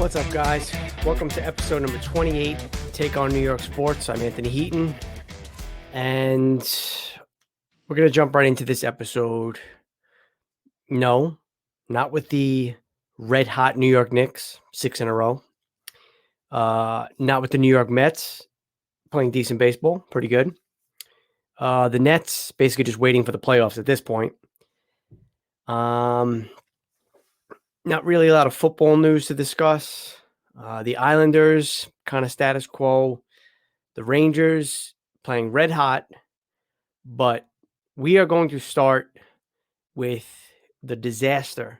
What's up, guys? Welcome to episode number 28, Take on New York Sports. I'm Anthony Heaton, and we're going to jump right into this episode. No, not with the red-hot New York Knicks, 6 in a row. Not with the New York Mets, playing decent baseball, pretty good. The Nets, basically just waiting for the playoffs at this point. Not really a lot of football news to discuss. The Islanders, kind of status quo. The Rangers playing red hot. But we are going to start with the disaster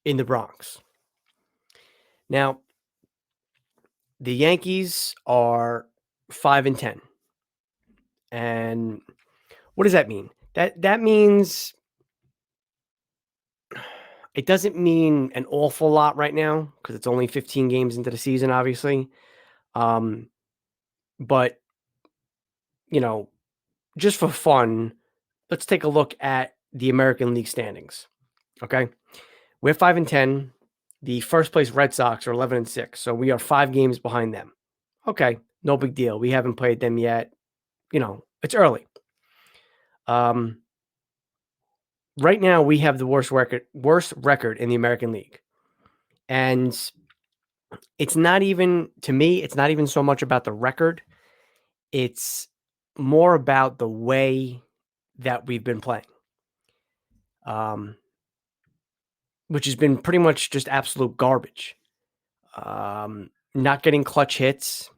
in the Bronx. Now, the Yankees are 5-10. And what does that mean? That means it doesn't mean an awful lot right now because it's only 15 games into the season, obviously. But, just for fun, let's take a look at the American League standings. Okay. We're 5-10. The first place Red Sox are 11-6. So we are 5 games behind them. Okay. No big deal. We haven't played them yet. It's early. Right now we have the worst record in the American League. And it's not even, to me, it's not even so much about the record. It's more about the way that we've been playing. Which has been pretty much just absolute garbage. Not getting clutch hits,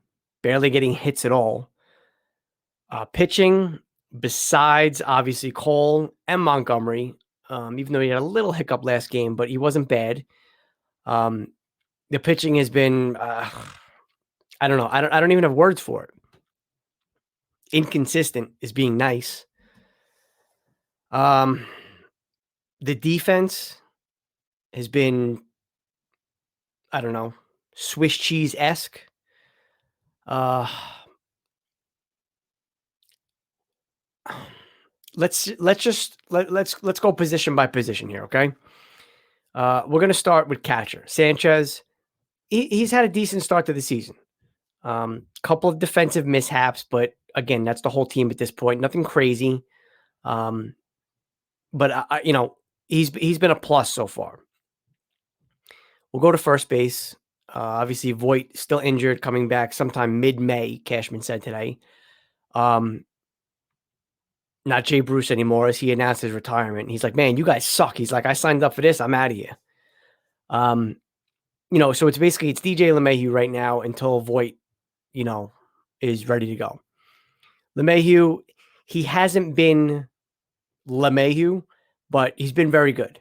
barely getting hits at all. Pitching, besides obviously Cole and Montgomery, even though he had a little hiccup last game, but he wasn't bad. The pitching has been, I don't know. I don't even have words for it. Inconsistent is being nice. The defense has been, I don't know, Swiss cheese-esque. Let's go position by position here, okay? We're gonna start with catcher Sanchez. He's had a decent start to the season. Couple of defensive mishaps, but again, that's the whole team at this point. Nothing crazy. But he's been a plus so far. We'll go to first base. Obviously, Voit still injured, coming back sometime mid-May, Cashman said today. Not Jay Bruce anymore, as he announced his retirement. He's like, man, you guys suck. He's like, I signed up for this. I'm out of here. So it's basically, it's DJ LeMahieu right now until Voit, is ready to go. LeMahieu, he hasn't been LeMahieu, but he's been very good.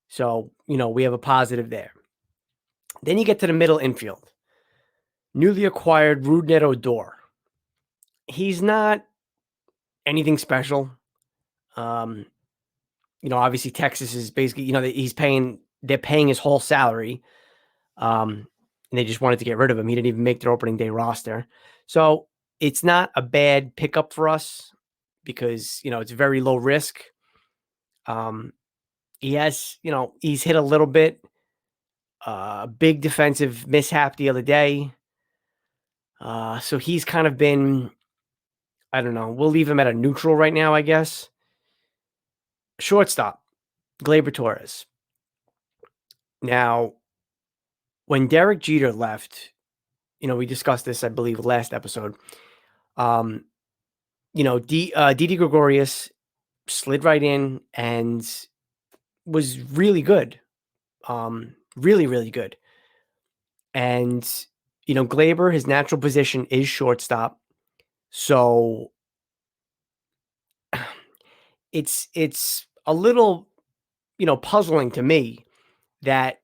So, we have a positive there. Then you get to the middle infield. Newly acquired Rougned Odor. He's not anything special. Obviously Texas is basically, they're paying his whole salary. And they just wanted to get rid of him. He didn't even make their opening day roster. So it's not a bad pickup for us because, it's very low risk. He has, he's hit a little bit. Big defensive mishap the other day. So he's kind of been, I don't know. We'll leave him at a neutral right now, I guess. Shortstop, Gleyber Torres. Now, when Derek Jeter left, we discussed this, I believe, last episode. Didi Gregorius slid right in and was really good. Really, really good. And, Gleyber, his natural position is shortstop. So it's a little, puzzling to me that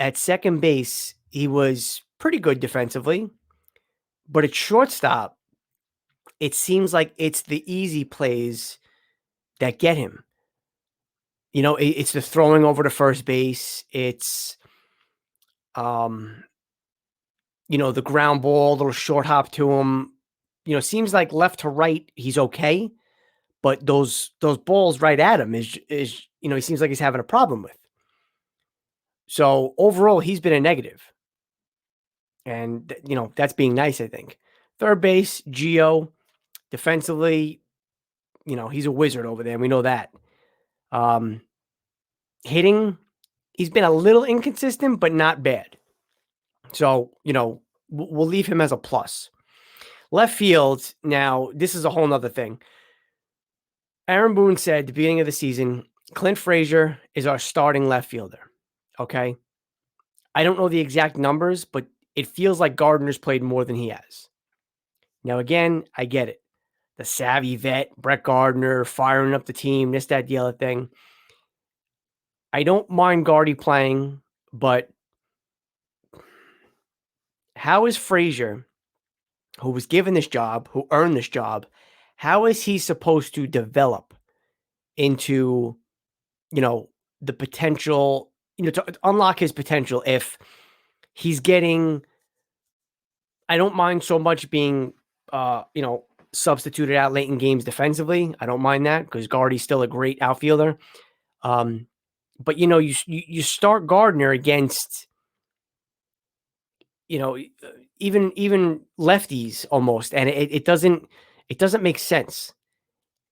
at second base, he was pretty good defensively, but at shortstop, it seems like it's the easy plays that get him. It's the throwing over to first base. It's, the ground ball, little short hop to him. Seems like left to right, he's okay. But those balls right at him is he seems like he's having a problem with. So overall, he's been a negative. And, that's being nice, I think. Third base, Gio. Defensively, he's a wizard over there. And we know that. Um, Hitting, he's been a little inconsistent, but not bad. So, we'll leave him as a plus. Left field, now, this is a whole nother thing. Aaron Boone said at the beginning of the season, Clint Frazier is our starting left fielder. Okay. I don't know the exact numbers, but it feels like Gardner's played more than he has. Now, again, I get it. The savvy vet, Brett Gardner, firing up the team, this, that, the other thing. I don't mind Gardy playing, but how is Frazier, who was given this job, who earned this job, how is he supposed to develop into, the potential, to unlock his potential if he's getting, I don't mind so much being, substituted out late in games defensively. I don't mind that because Gardy's still a great outfielder. But you start Gardner against, even lefties almost, and it doesn't make sense.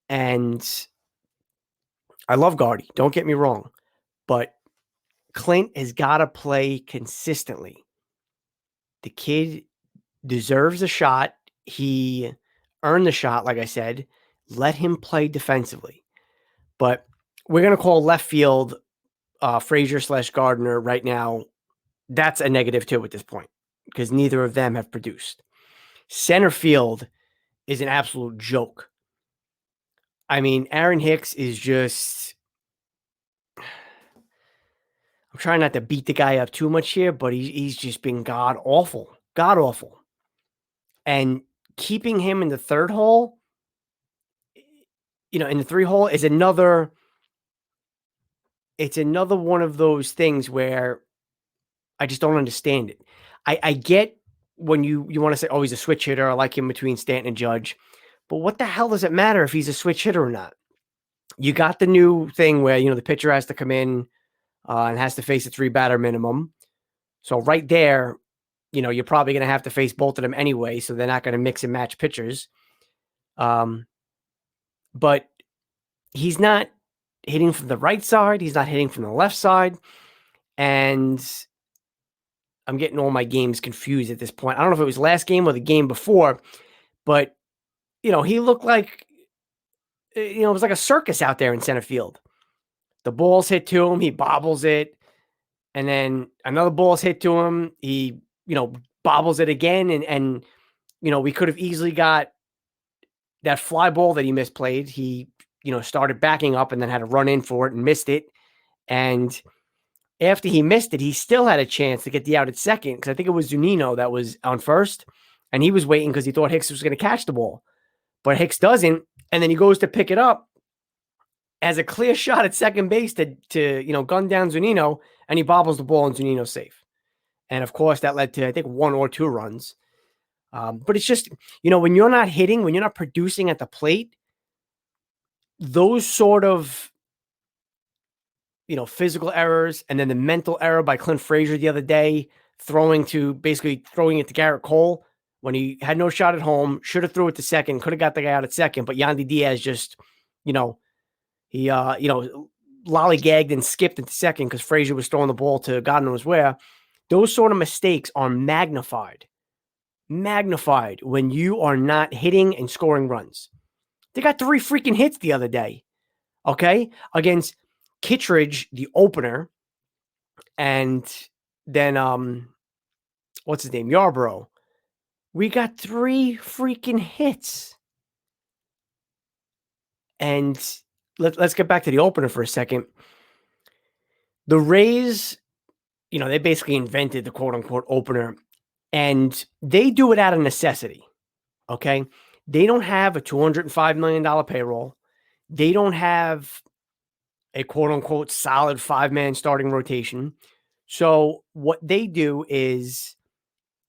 And I love Gardy, don't get me wrong, but Clint has got to play consistently. The kid deserves a shot. He earned the shot, like I said. Let him play defensively. But we're going to call left field Frazier/Gardner right now. That's a negative too at this point because neither of them have produced. Center field is an absolute joke. I mean, Aaron Hicks is just, I'm trying not to beat the guy up too much here, but he's just been god awful. And keeping him in the third hole, in the 3 hole is another one of those things where I just don't understand it. I get when you want to say, oh, he's a switch hitter. I like him between Stanton and Judge. But what the hell does it matter if he's a switch hitter or not? You got the new thing where, the pitcher has to come in and has to face a 3-batter minimum. So right there, you're probably going to have to face both of them anyway. So they're not going to mix and match pitchers. But he's not hitting from the right side. He's not hitting from the left side. And I'm getting all my games confused at this point. I don't know if it was last game or the game before, but, he looked like, it was like a circus out there in center field. The ball's hit to him. He bobbles it. And then another ball's hit to him. He, bobbles it again. And we could have easily got that fly ball that he misplayed. He, started backing up and then had to run in for it and missed it. And after he missed it, he still had a chance to get the out at second because I think it was Zunino that was on first. And he was waiting because he thought Hicks was going to catch the ball. But Hicks doesn't. And then he goes to pick it up as a clear shot at second base to gun down Zunino, and he bobbles the ball and Zunino's safe. And of course, that led to, I think, 1 or 2 runs. But it's just, when you're not hitting, when you're not producing at the plate, those sort of, physical errors, and then the mental error by Clint Frazier the other day, throwing it to Garrett Cole when he had no shot at home, should have threw it to second, could have got the guy out at second, but Yandy Diaz just, he, lollygagged and skipped into second because Frazier was throwing the ball to God knows where. Those sort of mistakes are magnified when you are not hitting and scoring runs. They got 3 freaking hits the other day, okay, against Kittredge, the opener, and then what's his name, Yarbrough. We got 3 freaking hits. And let's get back to the opener for a second. The Rays, they basically invented the quote-unquote opener, and they do it out of necessity, okay? They don't have a $205 million payroll. They don't have a quote-unquote solid 5-man starting rotation. So what they do is,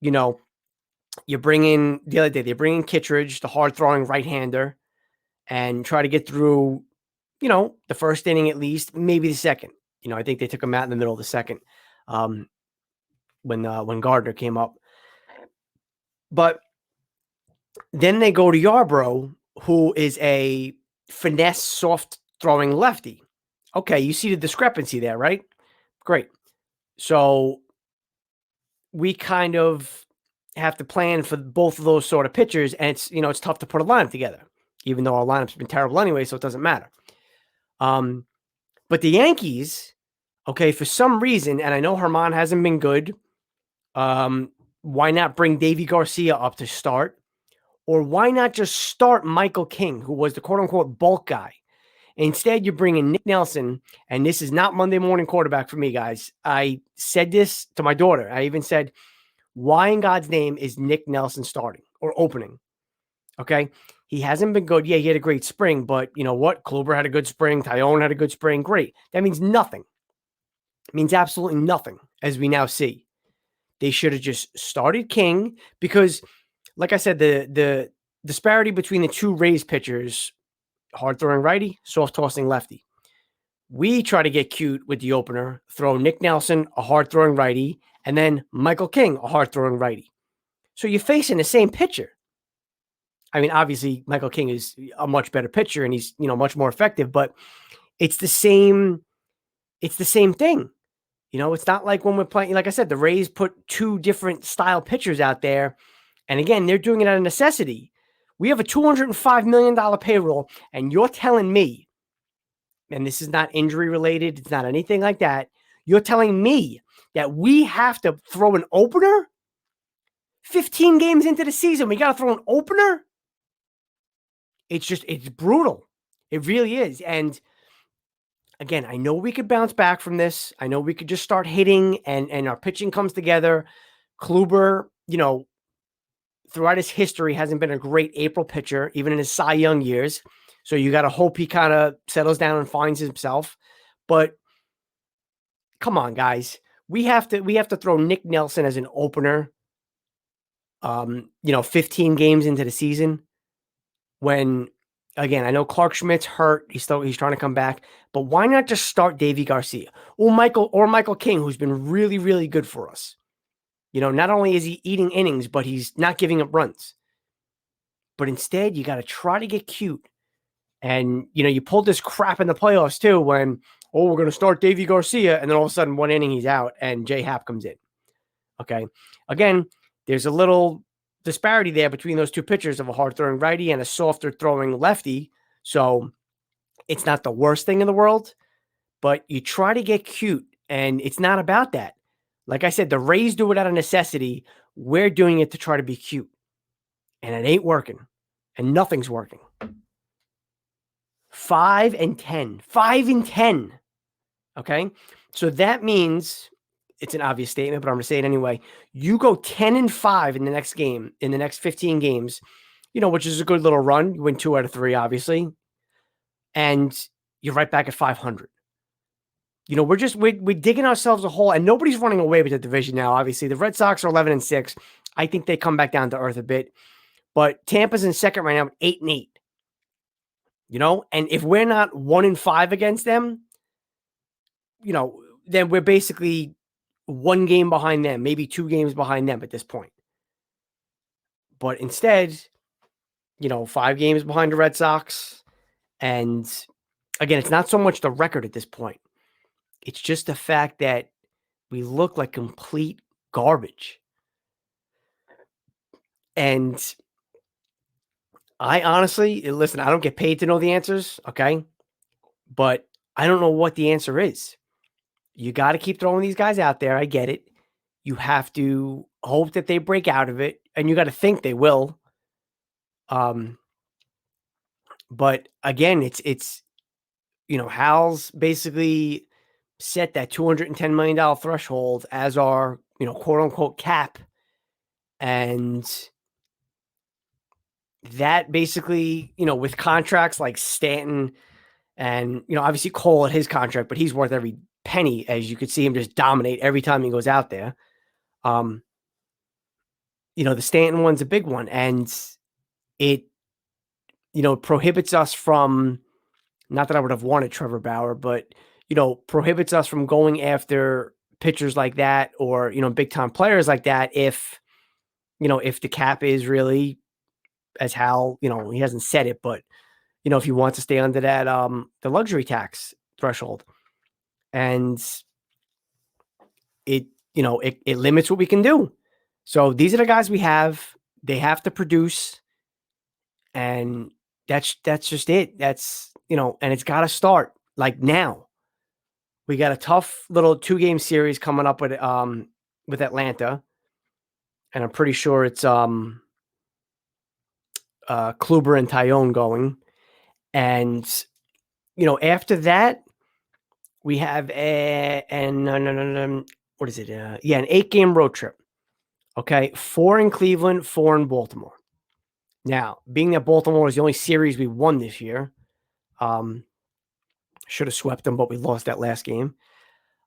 you bring in, the other day, they bring in Kittredge, the hard-throwing right-hander, and try to get through, the first inning at least, maybe the second. I think they took him out in the middle of the second. when Gardner came up. But then they go to Yarbrough, who is a finesse, soft throwing lefty. Okay, you see the discrepancy there, right? Great. So we kind of have to plan for both of those sort of pitchers, and it's tough to put a lineup together, even though our lineup's been terrible anyway, so it doesn't matter. But the Yankees, okay, for some reason, and I know Herman hasn't been good. Why not bring Davy Garcia up to start? Or why not just start Michael King, who was the quote-unquote bulk guy? Instead, you bring in Nick Nelson, and this is not Monday morning quarterback for me, guys. I said this to my daughter. I even said, why in God's name is Nick Nelson starting or opening? Okay. He hasn't been good. Yeah, he had a great spring, but you know what? Kluber had a good spring. Tyone had a good spring. Great. That means nothing. It means absolutely nothing, as we now see. They should have just started King because, like I said, the disparity between the two Rays pitchers, hard throwing righty, soft tossing lefty. We try to get cute with the opener, throw Nick Nelson, a hard throwing righty, and then Michael King, a hard throwing righty. So you're facing the same pitcher. I mean, obviously, Michael King is a much better pitcher and he's, much more effective, but it's the same thing. It's not like when we're playing, like I said, the Rays put two different style pitchers out there. And again, they're doing it out of necessity. We have a $205 million payroll, and you're telling me, and this is not injury related, it's not anything like that. You're telling me that we have to throw an opener? 15 games into the season, we got to throw an opener? It's brutal. It really is. And again, I know we could bounce back from this. I know we could just start hitting and our pitching comes together. Kluber, throughout his history hasn't been a great April pitcher, even in his Cy Young years. So you got to hope he kind of settles down and finds himself. But come on, guys. We have to throw Nick Nelson as an opener. 15 games into the season. When, again, I know Clark Schmidt's hurt. He's trying to come back. But why not just start Davy Garcia or Michael King, who's been really, really good for us? Not only is he eating innings, but he's not giving up runs. But instead, you got to try to get cute. And, you pulled this crap in the playoffs too when, we're going to start Davy Garcia. And then all of a sudden, one inning, he's out and J Happ comes in. Okay. Again, there's a little disparity there between those two pitchers of a hard throwing righty and a softer throwing lefty. So it's not the worst thing in the world, but you try to get cute. And it's not about that. Like I said, the Rays do it out of necessity. We're doing it to try to be cute. And it ain't working. And nothing's working. 5-10. 5-10. Okay? So that means, it's an obvious statement, but I'm going to say it anyway. You go 10-5 in the next game, in the next 15 games, which is a good little run. You win 2 out of 3, obviously. And you're right back at 500. We're digging ourselves a hole, and nobody's running away with the division now. Obviously, the Red Sox are 11-6. I think they come back down to earth a bit, but Tampa's in second right now, 8-8. And if we're not 1-5 against them, then we're basically 1 game behind them, maybe 2 games behind them at this point. But instead, 5 games behind the Red Sox, and again, it's not so much the record at this point. It's just the fact that we look like complete garbage. And I honestly, listen, I don't get paid to know the answers, okay? But I don't know what the answer is. You got to keep throwing these guys out there. I get it. You have to hope that they break out of it, and you got to think they will. But again, it's Hal's basically set that $210 million threshold as our, quote unquote cap. And that basically, with contracts like Stanton and, obviously Cole at his contract, but he's worth every penny, as you could see him just dominate every time he goes out there. The Stanton one's a big one, and it, prohibits us from, not that I would have wanted Trevor Bauer, but, prohibits us from going after pitchers like that or, big time players like that if, if the cap is really as Hal, he hasn't said it, but, if he wants to stay under that, the luxury tax threshold. And it limits what we can do. So these are the guys we have. They have to produce. And that's just it. That's, and it's got to start like now. We got a tough little 2-game series coming up with Atlanta. And I'm pretty sure it's Kluber and Tyone going. And after that, we have what is it? An 8-game road trip. Okay, 4 in Cleveland, 4 in Baltimore. Now, being that Baltimore is the only series we won this year, should have swept them, but we lost that last game.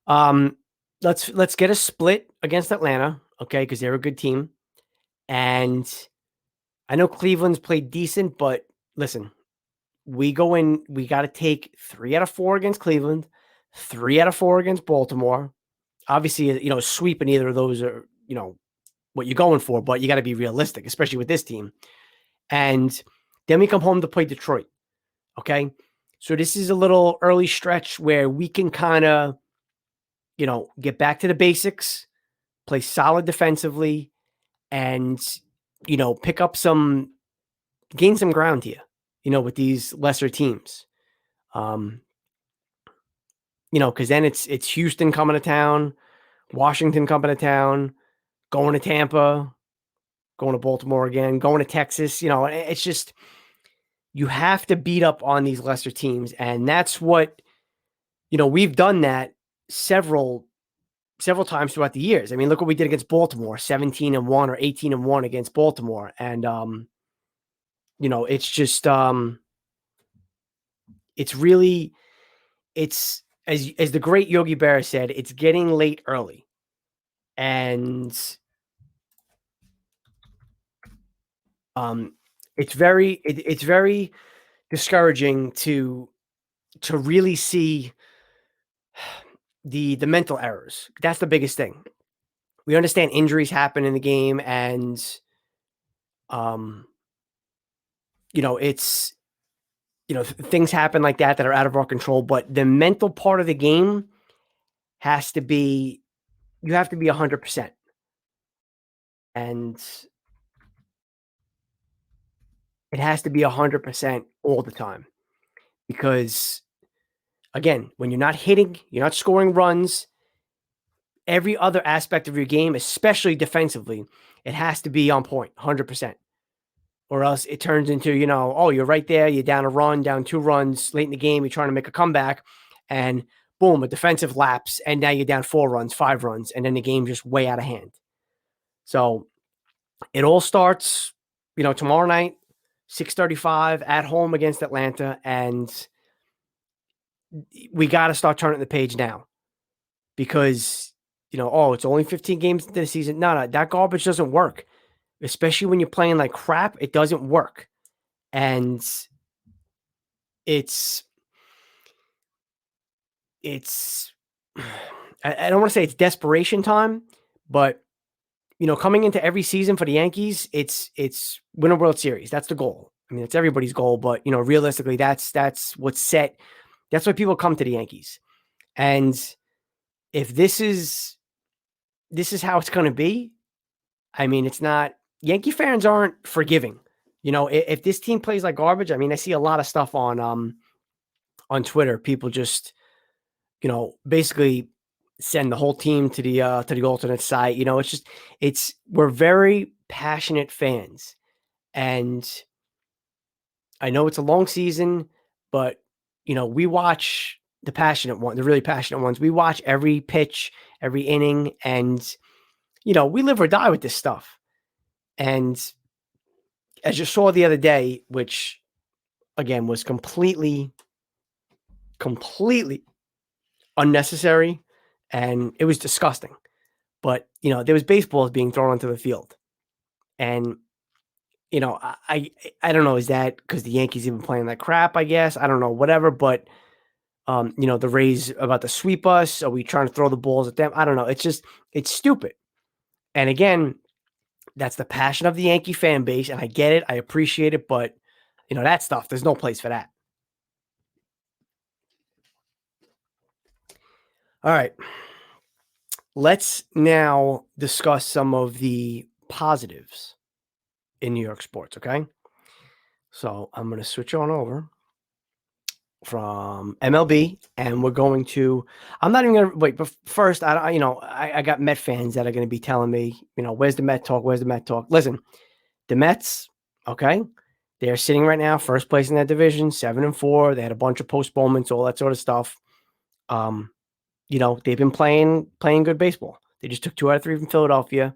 Let's get a split against Atlanta, okay, because they're a good team. And I know Cleveland's played decent, but listen, we go in, we got to take 3 out of 4 against Cleveland, 3 out of 4 against Baltimore. Obviously, sweeping either of those are, what you're going for, but you got to be realistic, especially with this team. And then we come home to play Detroit. Okay. So this is a little early stretch where we can kind of, get back to the basics, play solid defensively, and, gain some ground here, with these lesser teams. Because then it's Houston coming to town, Washington coming to town, going to Tampa, going to Baltimore again, going to Texas. It's just, you have to beat up on these lesser teams. And that's what, we've done that several times throughout the years. I mean, look what we did against Baltimore, 17-1 or 18-1 against Baltimore. And, it's just, it's really, it's as the great Yogi Berra said, it's getting late early. And, it's very discouraging to really see the mental errors. That's the biggest thing. We understand injuries happen in the game, and it's things happen like that are out of our control. But the mental part of the game has to be, you have to be 100%, and it has to be 100% all the time. Because again, when you're not hitting, you're not scoring runs, every other aspect of your game, especially defensively, it has to be on point, 100%. Or else it turns into, you're right there, you're down a run, down 2 runs late in the game, you're trying to make a comeback, and boom, a defensive lapse, and now you're down 4 runs, 5 runs, and then the game's just way out of hand. So it all starts, tomorrow night, 6:35 at home against Atlanta, and we got to start turning the page now. Because, it's only 15 games into the season. No, that garbage doesn't work. Especially when you're playing like crap, it doesn't work. And it's I don't want to say it's desperation time, but coming into every season for the Yankees, it's win a World Series. That's the goal. I mean, it's everybody's goal, but realistically, that's what's set. That's why people come to the Yankees. And if this is how it's going to be, I mean, it's not. Yankee fans aren't forgiving. If this team plays like garbage, I mean, I see a lot of stuff on Twitter. People just, basically send the whole team to the alternate site. We're very passionate fans, and I know it's a long season, but we watch the really passionate ones. We watch every pitch, every inning, and we live or die with this stuff. And as you saw the other day, which again was completely unnecessary, and it was disgusting. But there was baseballs being thrown onto the field, and I don't know, is that because the Yankees even playing like crap? I guess I don't know, whatever. But The Rays about to sweep us. Are we trying to throw the balls at them? I don't know. It's stupid. And again, that's the passion of the Yankee fan base, and I get it. I appreciate it, but that stuff, there's no place for that. All right. Let's now discuss some of the positives in New York sports, okay? So I'm going to switch on over from MLB, and we're going to. I'm not even going to wait. But first, I got Met fans that are going to be telling me, where's the Met talk? Where's the Met talk? Listen, the Mets, okay, they're sitting right now first place in that division, 7-4. They had a bunch of postponements, all that sort of stuff. They've been playing good baseball. They just took 2 out of 3 from Philadelphia.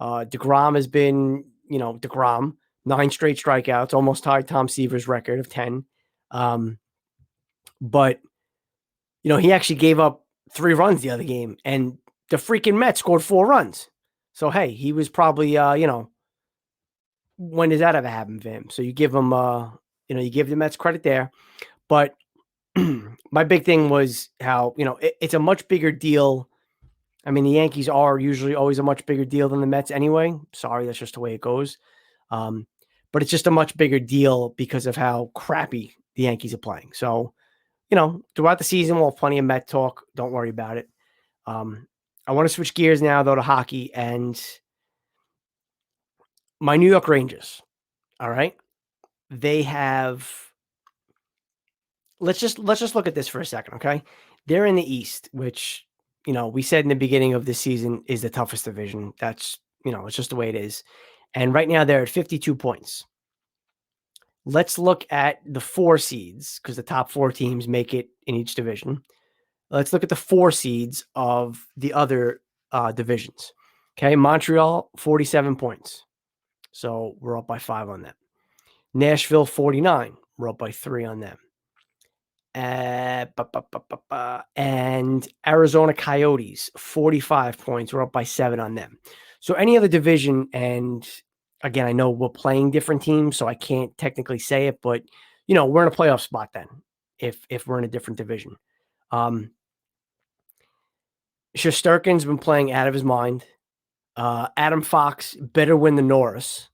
DeGrom has been, DeGrom, 9 straight strikeouts, almost tied Tom Seaver's record of 10. But he actually gave up 3 runs the other game, and the freaking Mets scored 4 runs. So hey, he was probably, when does that ever happen for him? So you give him, you give the Mets credit there. But my big thing was how, it's a much bigger deal. I mean, the Yankees are usually always a much bigger deal than the Mets anyway. Sorry, that's just the way it goes. But it's just a much bigger deal because of how crappy the Yankees are playing. So, throughout the season, we'll have plenty of Met talk. Don't worry about it. I want to switch gears now, though, to hockey and my New York Rangers. All right. They have. Let's just look at this for a second, okay? They're in the East, which we said in the beginning of this season is the toughest division. That's it's just the way it is. And right now they're at 52 points. Let's look at the 4 seeds because the top 4 teams make it in each division. Let's look at the 4 seeds of the other divisions. Okay, Montreal, 47 points. So we're up by 5 on them. Nashville, 49. We're up by 3 on them. And Arizona Coyotes, 45 points. We're up by 7 on them. So any other division, and again, I know we're playing different teams, so I can't technically say it, but we're in a playoff spot then if we're in a different division. Shesterkin's been playing out of his mind. Adam Fox better win the Norris.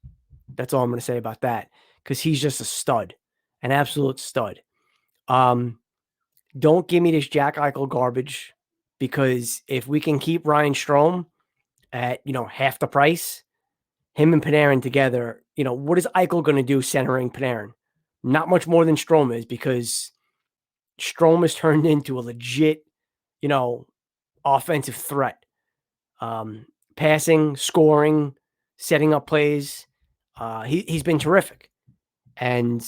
That's all I'm going to say about that because he's just a stud, an absolute stud. Don't give me this Jack Eichel garbage because if we can keep Ryan Strome at, half the price, him and Panarin together, what is Eichel going to do centering Panarin? Not much more than Strome is because Strome has turned into a legit, offensive threat. Passing, scoring, setting up plays. He's been terrific. And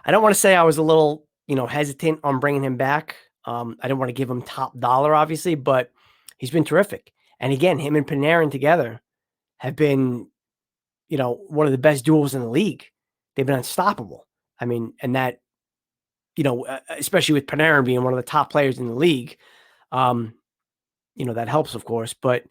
I don't want to say I was a little, hesitant on bringing him back. I didn't want to give him top dollar, obviously, but he's been terrific. And again, him and Panarin together have been, one of the best duels in the league. They've been unstoppable. I mean, and that, especially with Panarin being one of the top players in the league, that helps, of course. But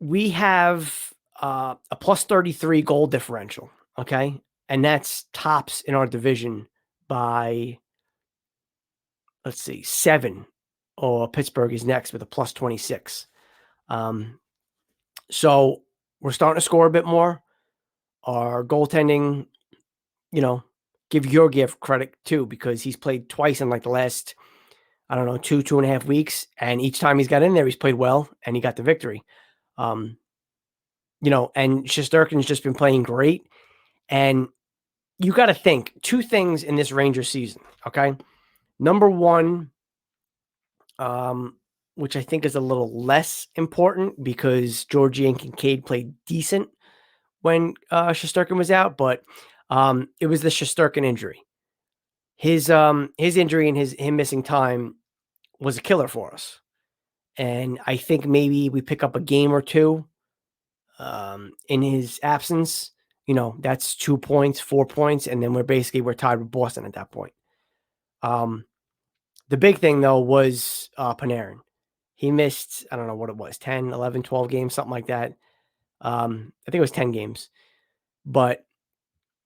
we have a plus 33 goal differential, okay? And that's tops in our division by, let's see, 7. Or Pittsburgh is next with a plus 26. So we're starting to score a bit more. Our goaltending, give Georgiev credit too, because he's played twice in like the last, I don't know, 2.5 weeks. And each time he's got in there, he's played well and he got the victory. And Shesterkin's just been playing great. And you got to think 2 things in this Rangers season, okay? Number 1, which I think is a little less important because Georgie and Kincaid played decent when Shesterkin was out, but it was the Shesterkin injury. His injury and him missing time was a killer for us. And I think maybe we pick up a game or 2 in his absence. That's 2 points, 4 points, and then we're tied with Boston at that point. The big thing, though, was Panarin. He missed, I don't know what it was, 10, 11, 12 games, something like that. I think it was 10 games. But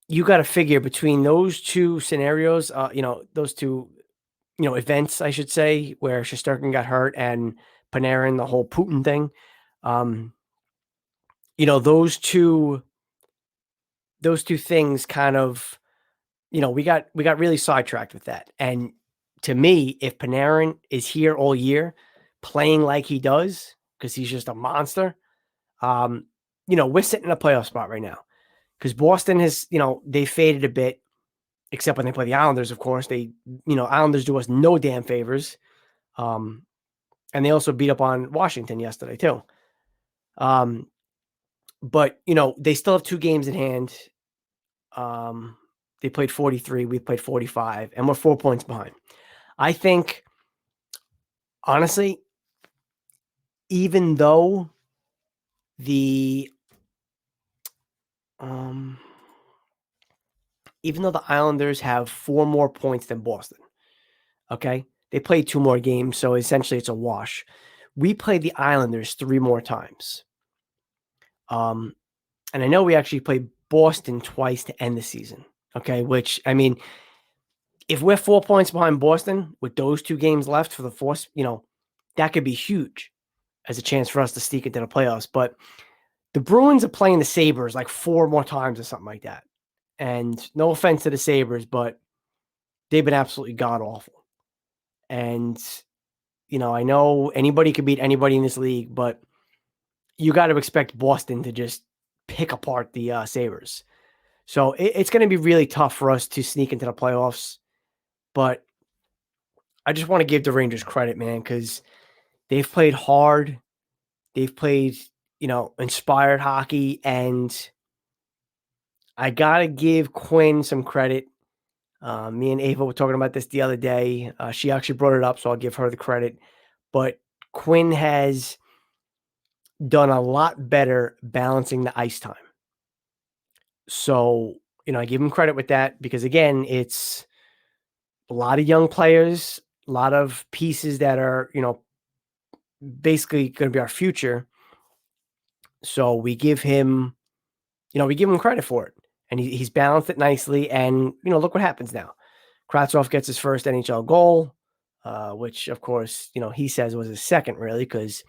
you got to figure between those two scenarios, those two, events, I should say, where Shesterkin got hurt and Panarin, the whole Putin thing. Um, those two things kind of, we got really sidetracked with that. And to me, if Panarin is here all year playing like he does, because he's just a monster, we're sitting in a playoff spot right now. Because Boston has, they faded a bit, except when they play the Islanders, of course. Islanders do us no damn favors. Um, and they also beat up on Washington yesterday, too. But, they still have 2 games in hand. They played 43, we played 45, and we're 4 points behind. I think, honestly, even though the Islanders have 4 more points than Boston, okay? They played 2 more games, so essentially it's a wash. We played the Islanders 3 more times. And I know we actually played Boston twice to end the season, okay? Which, I mean, if we're 4 points behind Boston with those 2 games left for the fourth, that could be huge as a chance for us to sneak into the playoffs. But the Bruins are playing the Sabres like 4 more times or something like that. And no offense to the Sabres, but they've been absolutely god-awful. And, I know anybody could beat anybody in this league, but you got to expect Boston to just pick apart the Sabres. So it's going to be really tough for us to sneak into the playoffs. But I just want to give the Rangers credit, man, because they've played hard. They've played, inspired hockey. And I got to give Quinn some credit. Me and Ava were talking about this the other day. She actually brought it up, so I'll give her the credit. But Quinn has done a lot better balancing the ice time. So, I give him credit with that because, again, it's a lot of young players, a lot of pieces that are, basically going to be our future. So we give him, credit for it. And he's balanced it nicely. And, look what happens now. Kravtsov gets his first NHL goal, which, of course, he says was his second, really, because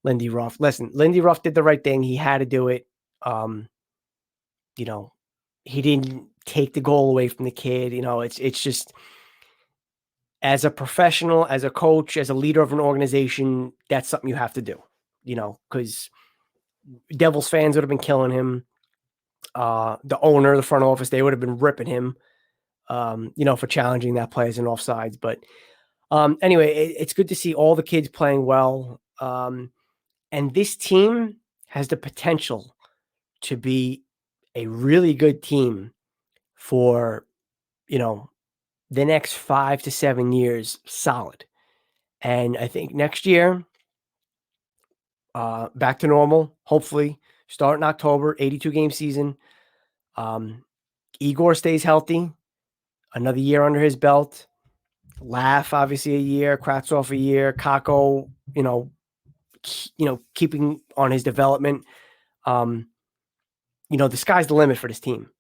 Lindy Ruff did the right thing. He had to do it. He didn't take the goal away from the kid. It's just, as a professional, as a coach, as a leader of an organization, that's something you have to do, because Devils fans would have been killing him. The owner, the front office, they would have been ripping him, for challenging that play as an offsides. But anyway, it's good to see all the kids playing well. And this team has the potential to be a really good team for, the next 5 to 7 years solid. And I think next year, back to normal, hopefully, start in October, 82 game season. Igor stays healthy, another year under his belt. Laugh, obviously, a year, Kravtsov a year, Kako, keeping on his development. The sky's the limit for this team.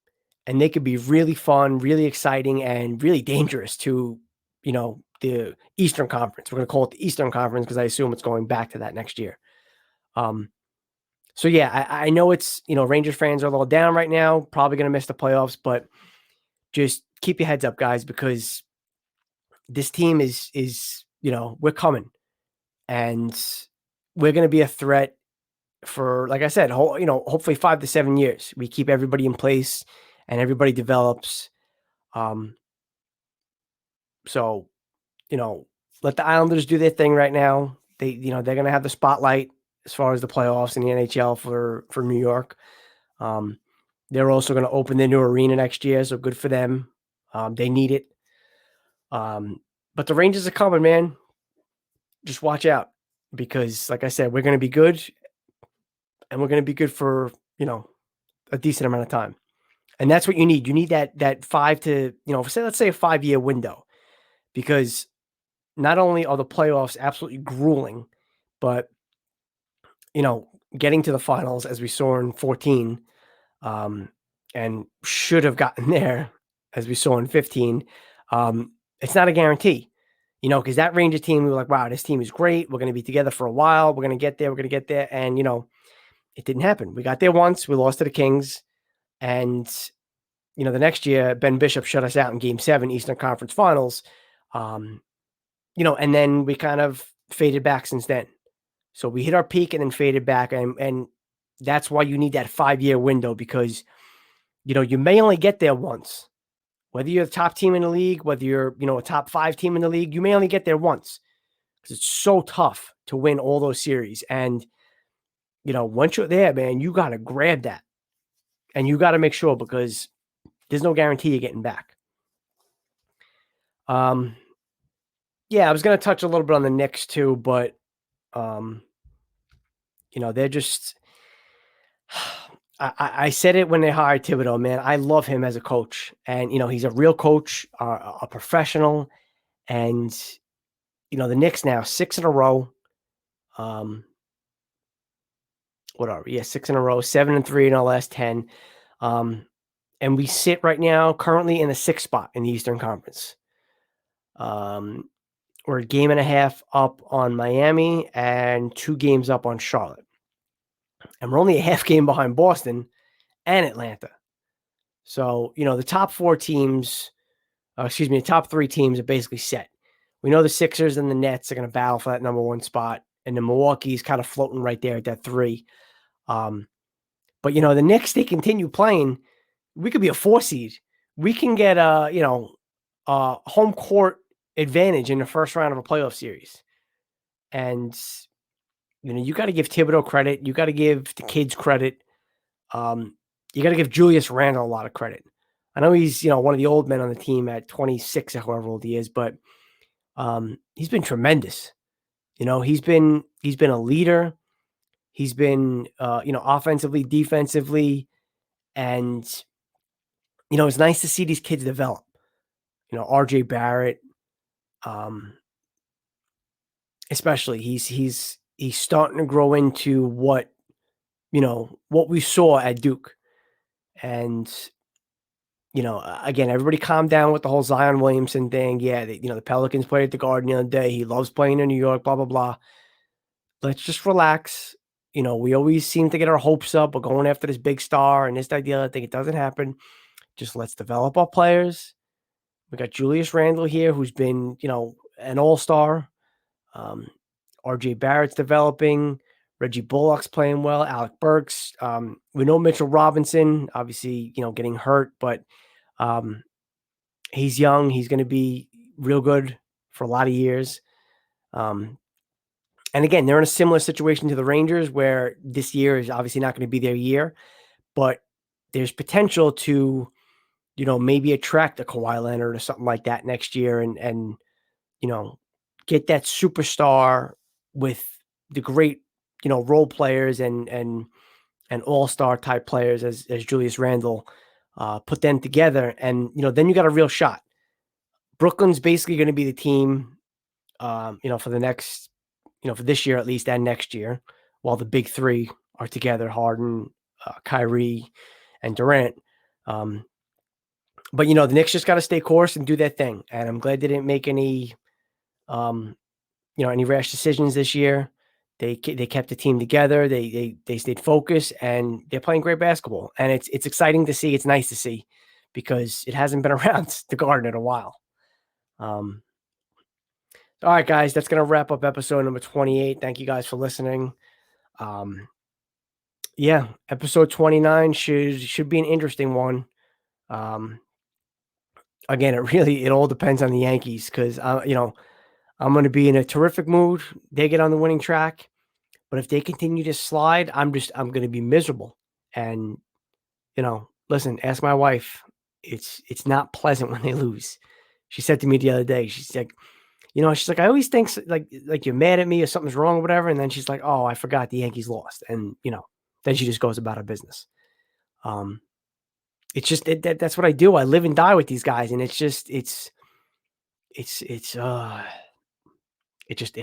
And they could be really fun, really exciting, and really dangerous to, the Eastern Conference. We're going to call it the Eastern Conference because I assume it's going back to that next year. So yeah, I know it's, Rangers fans are a little down right now, probably going to miss the playoffs, but just keep your heads up, guys, because this team is, we're coming and we're going to be a threat for, like I said, hopefully 5 to 7 years. We keep everybody in place and everybody develops. So, let the Islanders do their thing right now. They're going to have the spotlight as far as the playoffs in the NHL for New York. They're also going to open their new arena next year, so good for them. They need it. But the Rangers are coming, man. Just watch out because, like I said, we're going to be good, and we're going to be good for, a decent amount of time. And that's what you need. You need that 5 to, let's say a 5-year window, because not only are the playoffs absolutely grueling, but, getting to the finals, as we saw in 14, and should have gotten there, as we saw in 15. It's not a guarantee, because that Ranger team, we were like, wow, this team is great. We're going to be together for a while. We're going to get there. We're going to get there. And, it didn't happen. We got there once. We lost to the Kings. And, the next year, Ben Bishop shut us out in Game 7, Eastern Conference Finals. And then we kind of faded back since then. So we hit our peak and then faded back. And that's why you need that 5-year window, because, you may only get there once. Whether you're the top team in the league, whether you're, a top 5 team in the league, you may only get there once, because it's so tough to win all those series. And, once you're there, man, you got to grab that. And you got to make sure, because there's no guarantee you're getting back. Yeah, I was going to touch a little bit on the Knicks too, but, they're just, I said it when they hired Thibodeau, man. I love him as a coach, and, he's a real coach, a professional. And, the Knicks now 6 in a row. What are we? Yeah, 6 in a row, 7-3 in our last 10. And we sit right now currently in the 6th spot in the Eastern Conference. We're a game and a half up on Miami and 2 games up on Charlotte. And we're only a half game behind Boston and Atlanta. So, the top 4 teams, the top 3 teams are basically set. We know the Sixers and the Nets are going to battle for that number 1 spot. And the Milwaukee's kind of floating right there at that 3. But, the Knicks, they continue playing. We could be a 4 seed. We can get a home court advantage in the first round of a playoff series. And, you got to give Thibodeau credit. You got to give the kids credit. You got to give Julius Randle a lot of credit. I know he's, one of the old men on the team at 26 or however old he is, but he's been tremendous. He's been a leader. He's been, offensively, defensively, and, it's nice to see these kids develop. RJ Barrett, especially, he's starting to grow into what we saw at Duke. And, again, everybody calm down with the whole Zion Williamson thing. Yeah, the Pelicans played at the Garden the other day. He loves playing in New York, blah, blah, blah. Let's just relax. We always seem to get our hopes up. We're going after this big star and this idea. I think it doesn't happen. Just let's develop our players. We got Julius Randle here, who's been, an all-star. RJ Barrett's developing. Reggie Bullock's playing well. Alec Burks. We know Mitchell Robinson, obviously, getting hurt, but he's young. He's going to be real good for a lot of years. And again, they're in a similar situation to the Rangers, where this year is obviously not going to be their year, but there's potential to, maybe attract a Kawhi Leonard or something like that next year, and get that superstar with the great, role players and all-star type players as Julius Randle, put them together, and then you got a real shot. Brooklyn's basically going to be the team, for the next, for this year at least and next year, while the big 3 are together: Harden, Kyrie, and Durant. But the Knicks just got to stay course and do their thing. And I'm glad they didn't make any, any rash decisions this year. They kept the team together. They stayed focused, and they're playing great basketball. And it's exciting to see. It's nice to see, because it hasn't been around the Garden in a while. All right, guys, that's going to wrap up episode number 28. Thank you guys for listening. Yeah, episode 29 should be an interesting one. Again, it all depends on the Yankees, because I'm going to be in a terrific mood. They get on the winning track, but if they continue to slide, I'm going to be miserable. And listen, ask my wife. It's not pleasant when they lose. She said to me the other day, she's like, I always think like you're mad at me or something's wrong or whatever. And then she's like, oh, I forgot the Yankees lost. And, then she just goes about her business. It's just, that's what I do. I live and die with these guys. And it's just, it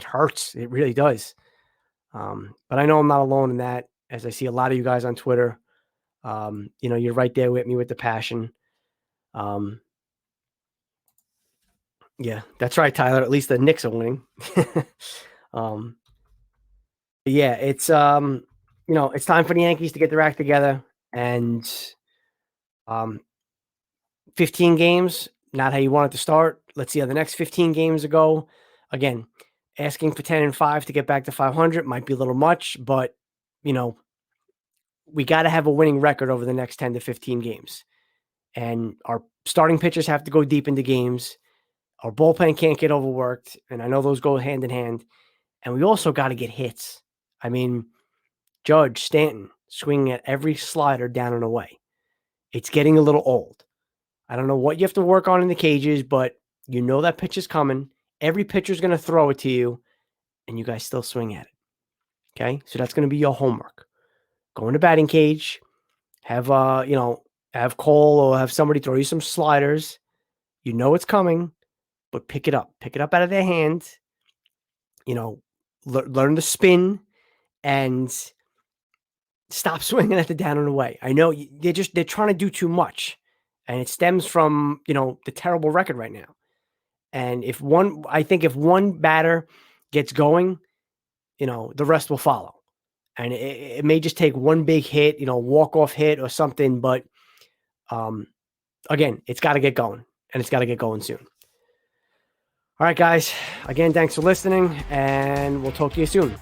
hurts. It really does. But I know I'm not alone in that, as I see a lot of you guys on Twitter. You're right there with me with the passion. Yeah, that's right, Tyler. At least the Knicks are winning. um, yeah, it's time for the Yankees to get their act together. And um, 15 games, not how you want it to start. Let's see how the next 15 games go. Again, asking for 10-5 to get back to 500 might be a little much, but you know, we got to have a winning record over the next 10 to 15 games. And our starting pitchers have to go deep into games. Our bullpen can't get overworked. And I know those go hand in hand. And we also got to get hits. I mean, Judge, Stanton, swinging at every slider down and away. It's getting a little old. I don't know what you have to work on in the cages, but you know that pitch is coming. Every pitcher's going to throw it to you, and you guys still swing at it. Okay? So that's going to be your homework. Go in the batting cage, have have Cole or have somebody throw you some sliders. You know it's coming, but pick it up. Pick it up out of their hand. Learn the spin and stop swinging at the down and away. I know they're trying to do too much, and it stems from the terrible record right now. And if one batter gets going, the rest will follow. And it may just take one big hit, walk-off hit or something. But again, it's got to get going, and it's got to get going soon. All right, guys. Again, thanks for listening, and we'll talk to you soon.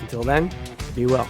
Until then, be well.